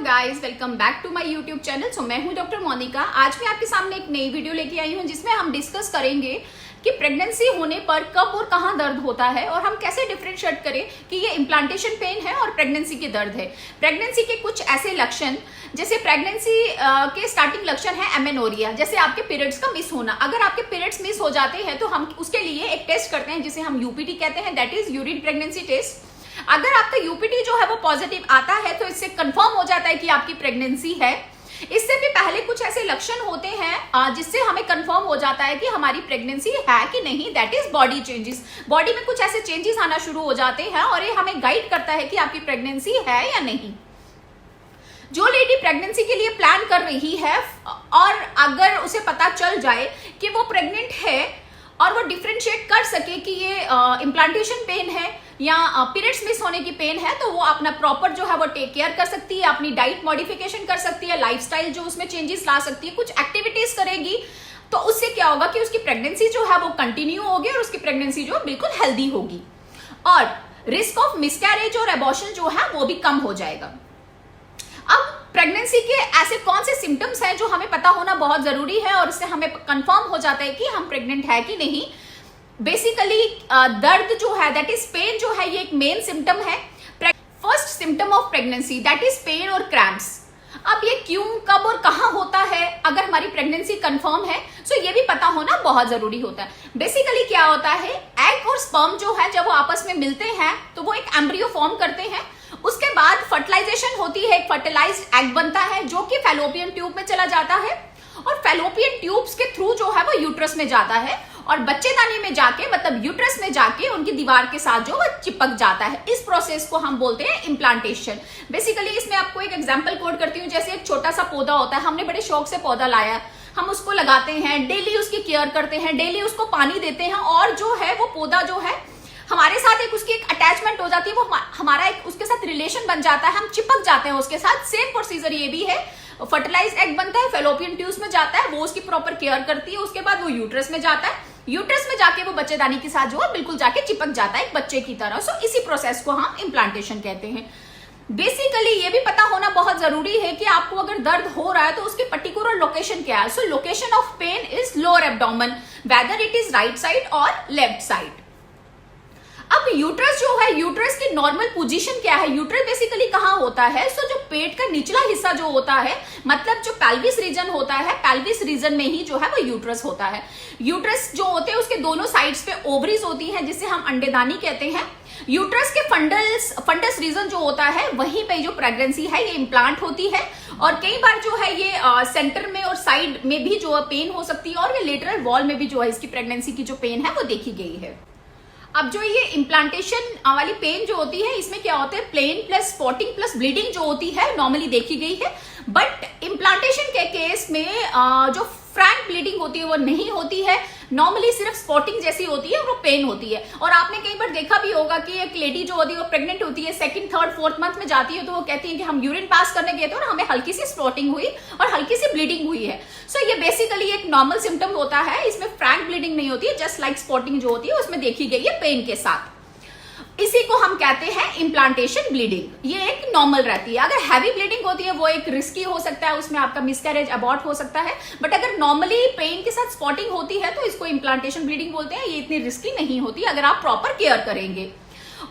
Guys, welcome back to my YouTube channel. So मैं हूं doctor Monika. आज मैं आपके सामने एक नई वीडियो लेके आई हूं जिसमें हम डिस्कस करेंगे कि प्रेगनेंसी होने पर कब और कहां दर्द होता है और हम कैसे डिफरेंशिएट करें कि ये इम्प्लांटेशन पेन है और प्रेगनेंसी के दर्द है। प्रेगनेंसी के कुछ ऐसे लक्षण, जैसे प्रेगनेंसी के स्टार्टिंग लक्षण है एमेनोरिया, जैसे आपके पीरियड्स का मिस होना। अगर आपके पीरियड्स मिस हो जाते हैं तो हम उसके लिए एक टेस्ट करते हैं जिसे हम यूपीटी कहते हैं, that is urine pregnancy test. अगर आपका यूपीटी जो है वो पॉजिटिव आता है तो इससे कंफर्म हो जाता है कि आपकी प्रेगनेंसी है। इससे भी पहले कुछ ऐसे लक्षण होते हैं जिससे हमें कंफर्म हो जाता है कि हमारी प्रेगनेंसी है कि नहीं, that is body changes. Body में कुछ ऐसे चेंजेस आना शुरू हो जाते हैं और ये हमें गाइड करता है कि आपकी प्रेगनेंसी है या नहीं। जो लेडी प्रेगनेंसी के लिए प्लान कर रही है और अगर उसे पता चल जाए कि वो प्रेग्नेंट है और वो डिफरेंशिएट कर सके कि ये इम्प्लांटेशन पेन है या पीरियड्स मिस होने की पेन है, तो वो अपना प्रॉपर जो है वो टेक केयर कर सकती है, अपनी डाइट मॉडिफिकेशन कर सकती है, लाइफस्टाइल जो उसमें चेंजेस ला सकती है, कुछ एक्टिविटीज करेगी। तो उससे क्या होगा कि उसकी प्रेगनेंसी जो है वो कंटिन्यू होगी और उसकी प्रेगनेंसी जो बिल्कुल हेल्दी होगी और रिस्क ऑफ मिसकैरेज और एबॉर्शन जो है वो भी कम हो जाएगा। अब प्रेगनेंसी के ऐसे कौन से सिम्टम्स हैं जो हमें पता होना बहुत जरूरी है और इससे हमें कंफर्म हो जाता है कि हम प्रेग्नेंट है कि नहीं। बेसिकली दर्द जो है, दैट इज पेन जो है, ये एक मेन सिम्टम है। First symptom of pregnancy that is pain और क्रैम्प्स। अब ये क्यों, कब और कहां होता है अगर हमारी प्रेगनेंसी कंफर्म है, सो ये भी पता होना बहुत जरूरी होता है। बेसिकली क्या होता है, एग और स्पर्म जो है जब वो आपस में मिलते हैं तो वो एक एम्ब्रियो फॉर्म करते हैं। उसके बाद फर्टिलाइजेशन होती है, एक फर्टिलाइज्ड एग बनता है जो कि फैलोपियन ट्यूब में चला जाता है और फैलोपियन ट्यूब्स के थ्रू जो है वो यूट्रस में जाता है और बच्चेदानी में जाके, मतलब यूट्रस में जाके उनकी दीवार के साथ जो वो चिपक जाता है। इस प्रोसेस को हम बोलते हैं इम्प्लांटेशन। बेसिकली इसमें आपको एक एग्जांपल कोट करती हूँ। जैसे एक छोटा सा पौधा होता है, हमने बड़े शौक से पौधा लाया, हम उसको लगाते हैं, डेली उसकी केयर करते हैं, डेली उसको पानी देते हैं और जो है वो पौधा जो है हमारे साथ एक उसकी एक अटैचमेंट हो जाती है, वो हमारा एक उसके साथ रिलेशन बन जाता है, हम चिपक जाते हैं उसके साथ। सेम प्रोसीजर ये भी है। फर्टिलाइज एग बनता है, फैलोपियन ट्यूब्स में जाता है, वो उसकी प्रॉपर केयर करती है, उसके बाद वो यूट्रस में जाता है, यूट्रस में जाके वो बच्चेदानी के साथ जो है बिल्कुल जाके चिपक जाता है एक बच्चे की तरह। सो इसी प्रोसेस को हम इम्प्लांटेशन कहते हैं। बेसिकली ये भी पता होना बहुत जरूरी है कि आपको अगर दर्द हो रहा है तो उसकी पर्टिकुलर लोकेशन क्या है। So location of pain is lower abdomen, whether it is right side और लेफ्ट साइड। अब यूट्रस जो है, यूट्रस की नॉर्मल पोजीशन क्या है, यूट्रस बेसिकली कहां होता है। सो जो पेट का निचला हिस्सा जो होता है, मतलब जो पेल्विस रीजन होता है, पेल्विस रीजन में ही जो है वो यूट्रस होता है। यूट्रस जो होते हैं उसके दोनों साइड्स पे ओवरीज होती हैं जिसे हम अंडेदानी कहते हैं। यूट्रस के फंडस रीजन जो होता है वहीं पे जो प्रेगनेंसी है ये इम्प्लांट होती है और कई बार जो है ये सेंटर में और साइड में भी जो पेन हो सकती है और ये लेटरल वॉल में भी जो है इसकी प्रेगनेंसी की जो पेन है वो देखी गई है। अब जो ये इम्प्लांटेशन वाली पेन जो होती है इसमें क्या होता है, pain plus spotting plus bleeding जो होती है नॉर्मली देखी गई है। बट इम्प्लांटेशन के केस में जो फ्रैंक ब्लीडिंग होती है वो नहीं होती है, नॉर्मली सिर्फ स्पॉटिंग जैसी होती है और वो पेन होती है। और आपने कई बार देखा भी होगा कि एक लेडी जो होती है वो प्रेग्नेंट होती है, सेकंड थर्ड फोर्थ मंथ में जाती है तो वो कहती है कि हम यूरिन पास करने गए थे और हमें हल्की सी स्पॉटिंग हुई और हल्की सी ब्लीडिंग हुई है। सो ये बेसिकली एक नॉर्मल सिम्टम होता है, इसमें फ्रैंक ब्लीडिंग नहीं होती है, जस्ट लाइक स्पॉटिंग जो होती है उसमें देखी गई है पेन के साथ। इसी को हम कहते हैं इम्प्लांटेशन ब्लीडिंग। ये एक नॉर्मल रहती है। अगर हैवी ब्लीडिंग होती है वो एक रिस्की हो सकता है, उसमें आपका मिसकैरेज अबॉर्ट हो सकता है। बट अगर नॉर्मली पेन के साथ स्पॉटिंग होती है तो इसको इम्प्लांटेशन ब्लीडिंग बोलते हैं। ये इतनी रिस्की नहीं होती अगर आप प्रॉपर केयर करेंगे।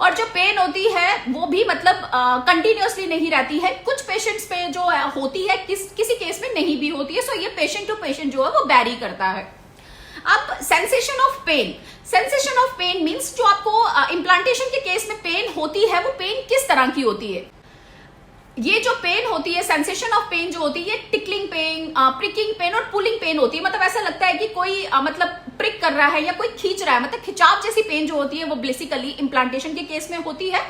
और जो पेन होती है वो भी मतलब कंटिन्यूअसली नहीं रहती है, कुछ पेशेंट्स पे जो होती है, किसी केस में नहीं भी होती है। सो ये पेशेंट टू पेशेंट जो है वो वैरी करता है। अब sensation of pain, sensation of pain means जो आपको इम्प्लांटेशन के केस में पेन होती है वो पेन किस तरह की होती है। ये जो पेन होती है, सेंसेशन ऑफ पेन जो होती है, टिकलिंग पेन, प्रिकिंग पेन और पुलिंग पेन होती है। मतलब ऐसा लगता है कि कोई मतलब प्रिक कर रहा है या कोई खींच रहा है, मतलब खिंचाव जैसी पेन जो होती है वो बेसिकली इम्प्लांटेशन के केस में होती है।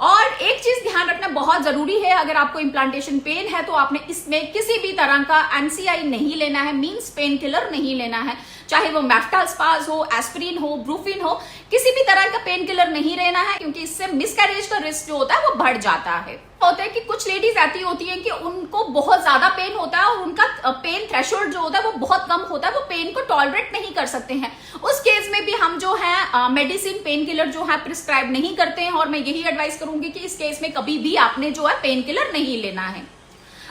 और एक चीज ध्यान रखना बहुत जरूरी है, अगर आपको इम्प्लांटेशन पेन है तो आपने इसमें किसी भी तरह का एनसीआई नहीं लेना है, मींस पेन किलर नहीं लेना है, चाहे वो मैफ्टास्पाज हो, एस्पिरिन हो, ब्रूफिन हो, किसी भी तरह का पेन किलर नहीं लेना है क्योंकि इससे मिसकैरेज का रिस्क जो होता है वो बढ़ जाता है। होता है कि कुछ लेडीज ऐसी होती हैं कि उनको बहुत ज्यादा पेन होता है और उनका पेन थ्रेशोल्ड जो होता है वो बहुत कम होता है, वो पेन को टॉलरेट नहीं कर सकते हैं। उस केस में भी हम जो है मेडिसिन पेन किलर जो है प्रिस्क्राइब नहीं करते हैं और मैं यही एडवाइस करूंगी कि इस केस में कभी भी आपने जो है पेन किलर नहीं लेना है।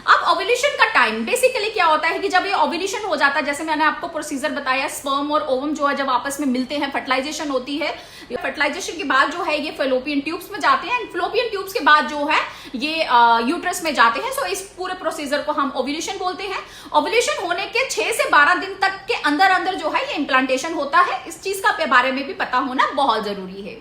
अब ओव्यूलेशन का टाइम बेसिकली क्या होता है कि जब ये ओव्यूलेशन हो जाता है, जैसे मैंने आपको प्रोसीजर बताया, स्पर्म और ओवम जो है जब आपस में मिलते हैं, फर्टिलाइजेशन होती है। फर्टिलाइजेशन के बाद जो है ये फेलोपियन ट्यूब्स में जाते हैं, फेलोपियन ट्यूब्स के बाद जो है ये यूट्रस में जाते हैं। सो इस पूरे प्रोसीजर को हम ओव्यूलेशन बोलते हैं। ओव्यूलेशन होने के 6 से 12 दिन तक के अंदर अंदर जो है ये इम्प्लांटेशन होता है। इस चीज का बारे में भी पता होना बहुत जरूरी है।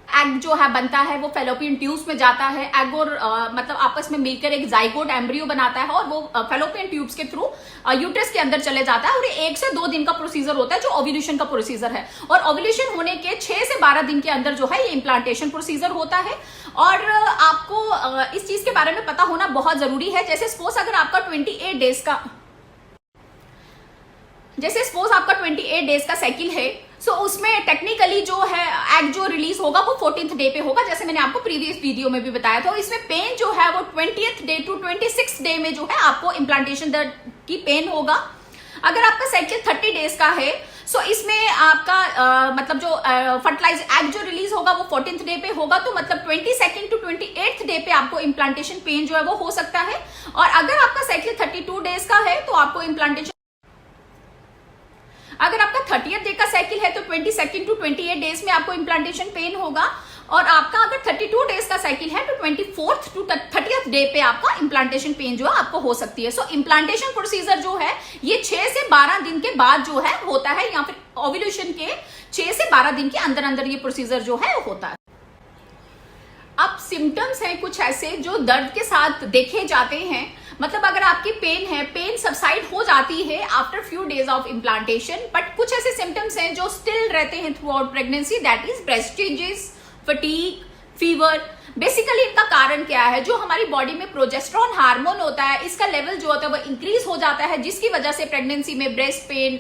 एग जो है बनता है वो फेलोपियन ट्यूब्स में जाता है। एग और मतलब आपस में मिलकर एक जाइगोट एम्ब्रियो बनाता है और वो फेलोपियन ट्यूब्स के थ्रू यूट्रस के अंदर चले जाता है। और ये 1 से 2 दिन का प्रोसीजर होता है जो ओव्यूलेशन का प्रोसीजर है। और ओव्यूलेशन होने के 6 से 12 दिन के अंदर जो है ये इम्प्लांटेशन प्रोसीजर होता है। और आपको इस चीज के बारे में पता होना बहुत जरूरी है। जैसे सपोज अगर आपका 28 डेज का साइकिल है, सो उसमें टेक्निकली जो है एग जो रिलीज होगा वो 14th डे पे होगा, जैसे मैंने आपको प्रीवियस वीडियो में भी बताया था। इसमें पेन जो है वो 20th day to 26th day में जो है आपको इम्प्लांटेशन की पेन होगा। अगर आपका साइकिल 30 डेज का है, सो इसमें आपका मतलब जो फर्टिलाइज एग जो रिलीज होगा वो 14th डे पे होगा, तो मतलब 22nd टू 28th डे पे आपको इम्प्लांटेशन पेन जो है वो हो सकता है। और अगर आपका साइकिल 32 डेज का है तो आपको इम्प्लांटेशन, अगर आपका 30th डे का साइकिल है तो 22nd टू 28 डेज में आपको इम्प्लांटेशन पेन होगा। और आपका अगर 32 डेज का साइकिल है तो 24th टू 30th डे पे आपका इम्प्लांटेशन पेन जो है आपको हो सकती है। सो इम्प्लांटेशन प्रोसीजर जो है ये 6 से 12 दिन के बाद जो है होता है, या फिर ओव्यूलेशन के 6 से 12 दिन के अंदर अंदर ये प्रोसीजर जो है होता है। अब सिम्टम्स हैं कुछ ऐसे जो दर्द के साथ देखे जाते हैं। मतलब अगर आपकी पेन है, पेन सबसाइड हो जाती है after few days of implantation, but कुछ ऐसे सिम्टम्स हैं जो स्टिल रहते हैं through out pregnancy, that is breast changes, fatigue, fever. Basically इनका कारण क्या है, जो हमारी बॉडी में प्रोजेस्टेरोन हार्मोन होता है इसका लेवल जो होता है वो इंक्रीज हो जाता है, जिसकी वजह से प्रेगनेंसी में ब्रेस्ट पेन,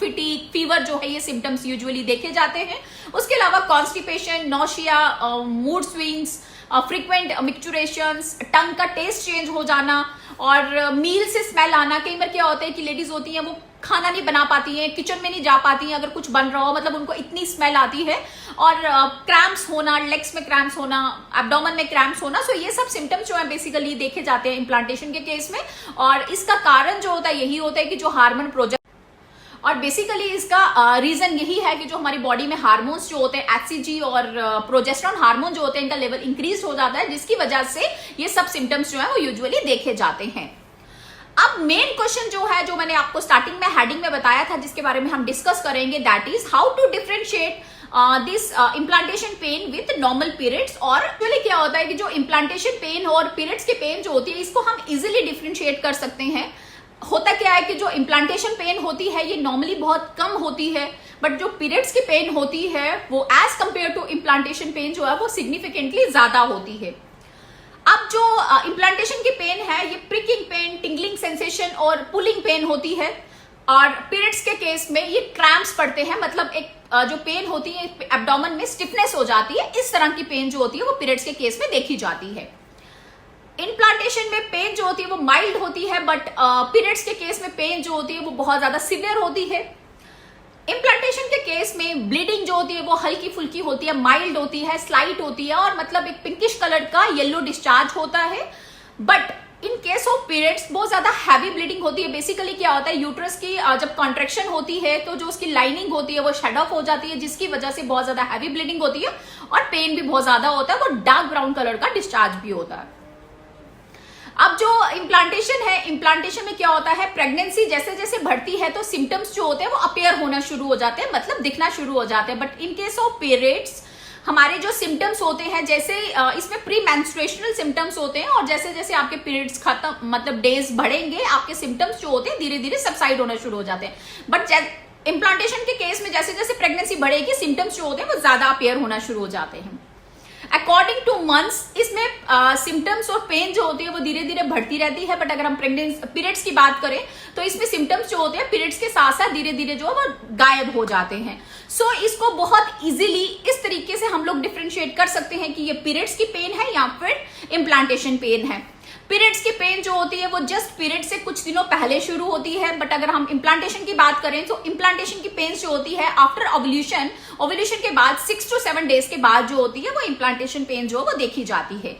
फटीग, फीवर जो है ये सिम्टम्स यूजुअली देखे जाते हैं। उसके अलावा constipation, nausea, mood swings, frequent micturitions, tongue का टेस्ट चेंज हो जाना और मील से स्मेल आना। कई बार क्या होता है कि लेडीज होती हैं वो खाना नहीं बना पाती हैं, किचन में नहीं जा पाती हैं, अगर कुछ बन रहा हो मतलब उनको इतनी स्मेल आती है। और क्रैम्प्स होना, लेग्स में क्रैम्प्स होना, एब्डोमेन में क्रैम्प्स होना। सो ये सब सिम्टम्स जो है बेसिकली देखे जाते हैं इम्प्लांटेशन के केस में। और इसका कारण जो होता है यही होता है कि जो हार्मोन प्रोजेक्ट, और बेसिकली इसका रीजन यही है कि जो हमारी बॉडी में हार्मोन्स जो होते हैं एचसीजी और प्रोजेस्टेरोन हार्मोन जो होते हैं इनका लेवल इंक्रीज हो जाता है, जिसकी वजह से ये सब सिम्टम्स जो है वो यूजुअली देखे जाते हैं। अब मेन क्वेश्चन जो है, जो मैंने आपको स्टार्टिंग में हेडिंग में बताया था, जिसके बारे में हम डिस्कस करेंगे, that is how to differentiate this implantation pain with normal periods. और एक्चुअली क्या होता है कि जो इम्प्लांटेशन पेन और पीरियड्स के पेन जो होती है इसको हम इजिली डिफरेंशिएट कर सकते हैं। होता क्या है कि जो इम्प्लांटेशन पेन होती है ये नॉर्मली बहुत कम होती है, बट जो पीरियड्स की पेन होती है वो as compare to implantation pain जो है वो सिग्निफिकेंटली ज्यादा होती है। अब जो इम्प्लांटेशन की पेन है ये प्रिकिंग पेन, टिंगलिंग सेंसेशन और पुलिंग पेन होती है। और पीरियड्स के केस में ये क्रैम्प्स पड़ते हैं, मतलब एक जो पेन होती है एब्डोमेन में स्टिफनेस हो जाती है। इस तरह की पेन जो होती है वो पीरियड्स के केस में देखी जाती है। इम्प्लांटेशन में पेन जो होती है वो माइल्ड होती है, बट पीरियड्स के केस में पेन जो होती है वो बहुत ज्यादा सिवियर होती है। इम्प्लांटेशन के केस में ब्लीडिंग जो होती है वो हल्की फुल्की होती है, माइल्ड होती है, स्लाइट होती है और मतलब एक पिंकिश कलर का येलो डिस्चार्ज होता है। But in case of periods बहुत ज्यादा हैवी ब्लीडिंग होती है। बेसिकली क्या होता है, यूट्रस की जब कॉन्ट्रेक्शन होती है तो जो उसकी लाइनिंग होती है वो शेड ऑफ हो जाती है, जिसकी वजह से बहुत ज्यादा हैवी ब्लीडिंग होती है और पेन भी बहुत ज्यादा होता है, वो डार्क ब्राउन कलर का डिस्चार्ज भी होता है। अब जो इम्प्लांटेशन है, इम्प्लांटेशन में क्या होता है, प्रेगनेंसी जैसे जैसे बढ़ती है तो सिम्टम्स जो होते हैं वो अपीयर होना शुरू हो जाते हैं, मतलब दिखना शुरू हो जाते हैं। But in case of periods हमारे जो सिम्टम्स होते हैं, जैसे इसमें प्री मेंस्ट्रुएशनल सिम्टम्स होते हैं और जैसे जैसे आपके पीरियड्स खत्म मतलब डेज बढ़ेंगे आपके सिम्टम्स जो होते हैं धीरे धीरे सबसाइड होना शुरू हो जाते हैं। बट इम्प्लांटेशन के केस में जैसे जैसे प्रेगनेंसी बढ़ेगी सिम्टम्स जो होते हैं वो ज्यादा अपीयर होना शुरू हो जाते हैं। अकॉर्डिंग टू मंथ्स इसमें सिम्टम्स और पेन जो होती है वो धीरे धीरे बढ़ती रहती है। बट अगर हम पीरियड्स की बात करें तो इसमें सिम्टम्स जो होते हैं पीरियड्स के साथ साथ धीरे धीरे जो है वो गायब हो जाते हैं। सो इसको बहुत इजीली इस तरीके से हम लोग डिफरेंशिएट कर सकते हैं कि ये पीरियड्स की पेन है या फिर इम्प्लांटेशन पेन है। पीरियड्स की पेन जो होती है वो जस्ट पीरियड से कुछ दिनों पहले शुरू होती है। बट अगर हम इम्प्लांटेशन की बात करें तो इम्प्लांटेशन की पेन जो होती है आफ्टर ओव्यूलेशन के बाद 6 to 7 डेज के बाद जो होती है वो इम्प्लांटेशन पेन जो वो देखी जाती है।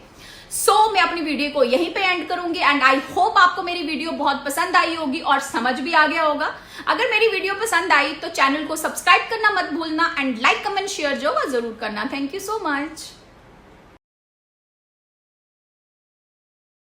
मैं अपनी वीडियो को यहीं पे एंड करूंगी एंड आई होप आपको मेरी वीडियो बहुत पसंद आई होगी और समझ भी आ गया होगा। अगर मेरी वीडियो पसंद आई तो चैनल को सब्सक्राइब करना मत भूलना एंड लाइक कमेंट शेयर जो वो जरूर करना। Thank you so much.